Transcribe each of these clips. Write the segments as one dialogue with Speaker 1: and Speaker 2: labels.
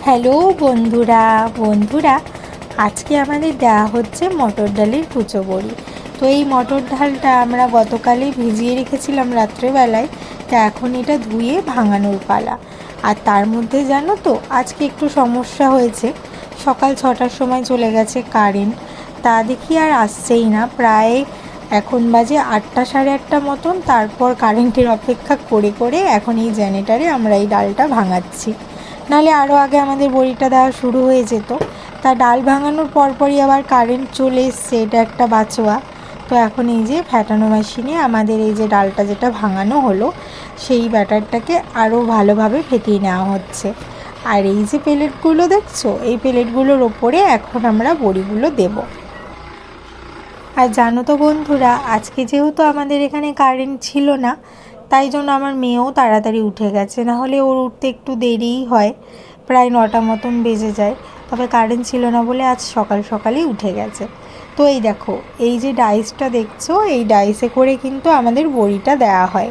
Speaker 1: Hello বন্ধুরা আজকে আমাদের দেওয়া হচ্ছে মটর ডালের কুচো বড়ি। তো এই মটর ডালটা আমরা গতকালই ভিজিয়ে রেখেছিলাম রাত্রেবেলায়, তো এখন এটা ধুয়ে ভাঙানোর পালা। আর তার মধ্যে জানো তো আজকে একটু সমস্যা হয়েছে, সকাল 6টার সময় চলে গেছে কারেন্ট, তা দেখি আর আসছেই না। প্রায় এখন বাজে 8টা সাড়ে 8টা মতন। তারপর কারেন্টের অপেক্ষা করে করে এখন এই জেনারেটরে আমরা এই ডালটা ভাঙাচ্ছি, নাহলে আরও আগে আমাদের বড়িটা দেওয়া শুরু হয়ে যেত। তা ডাল ভাঙানোর পরপরই আবার কারেন্ট চলে এসছে, এটা একটা বাঁচোয়া। তো এখন এই যে ফ্যাটানো মেশিনে আমাদের এই যে ডালটা যেটা ভাঙানো হলো সেই ব্যাটারটাকে আরও ভালোভাবে ফেটিয়ে নেওয়া হচ্ছে। আর এই যে প্লেটগুলো দেখছো, এই প্লেটগুলোর ওপরে এখন আমরা বড়িগুলো দেব। আর জানো তো বন্ধুরা, আজকে যেহেতু আমাদের এখানে কারেন্ট ছিল না, তাই জন্য আমার মেয়েও তাড়াতাড়ি উঠে গেছে, নাহলে ওর উঠতে একটু দেরিই হয়, প্রায় 9টা মতন বেজে যায়। তবে কারেন্ট ছিল না বলে আজ সকাল সকালই উঠে গেছে। তো এই দেখো, এই যে ডাইসটা দেখছো, এই ডাইসে করে কিন্তু আমাদের বড়িটা দেওয়া হয়।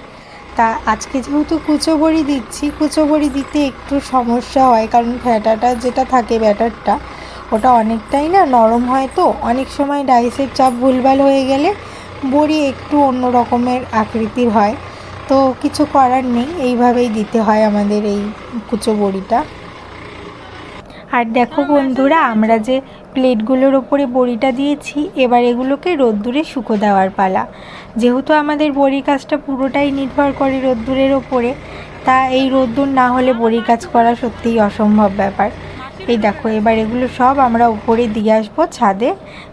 Speaker 1: তা আজকে যেহেতু কুচো বড়ি দিচ্ছি, কুচো বড়ি দিতে একটু সমস্যা হয়, কারণ ফ্যাটাটা যেটা থাকে ব্যাটারটা ওটা অনেকটাই না নরম হয়। তো অনেক সময় ডাইসের চাপ ভুলভাল হয়ে গেলে বড়ি একটু অন্য রকমের আকৃতির হয়। তো কিছু করার নেই, এইভাবেই দিতে হয় আমাদের এই কুচো বড়িটা। আর দেখো বন্ধুরা, আমরা যে প্লেটগুলোর ওপরে বড়িটা দিয়েছি, এবার এগুলোকে রোদ্দুরে শুকো দেওয়ার পালা। যেহেতু আমাদের বড়ি কাজটা পুরোটাই নির্ভর করে রোদ্দুরের ওপরে, তা এই রোদ্দুর না হলে বড়ি কাজ করা সত্যিই অসম্ভব ব্যাপার। এই দেখো, এবার এগুলো সব আমরা উপরে দিয়ে আসবো ছাদে।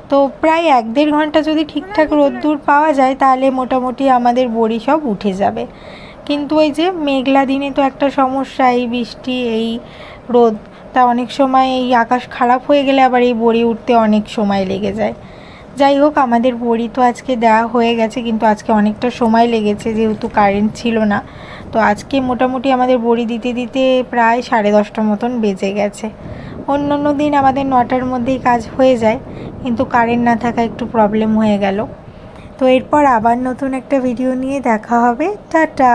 Speaker 1: তো প্রায় 1-1.5 ঘন্টা যদি ঠিকঠাক রোদ্দুর পাওয়া যায়, তাহলে মোটামুটি আমাদের বড়ি সব উঠে যাবে। কিন্তু ওই যে মেঘলা দিনে তো একটা সমস্যা, এই বৃষ্টি এই রোদ, তা অনেক সময় এই আকাশ খারাপ হয়ে গেলে আবার এই বড়ি উঠতে অনেক সময় লেগে যায়। যাই হোক, আমাদের বড়ি তো আজকে দেওয়া হয়ে গেছে, কিন্তু আজকে অনেকটা সময় লেগেছে যেহেতু কারেন্ট ছিল না। তো আজকে মোটামুটি আমাদের বড়ি দিতে দিতে প্রায় 10:30 মতন বেজে গেছে। অন্য অন্য দিন আমাদের 9টার মধ্যেই কাজ হয়ে যায়, কিন্তু কারেন্ট না থাকা একটু প্রবলেম হয়ে গেল। তো এরপর আবার নতুন একটা ভিডিও নিয়ে দেখা হবে। টাটা।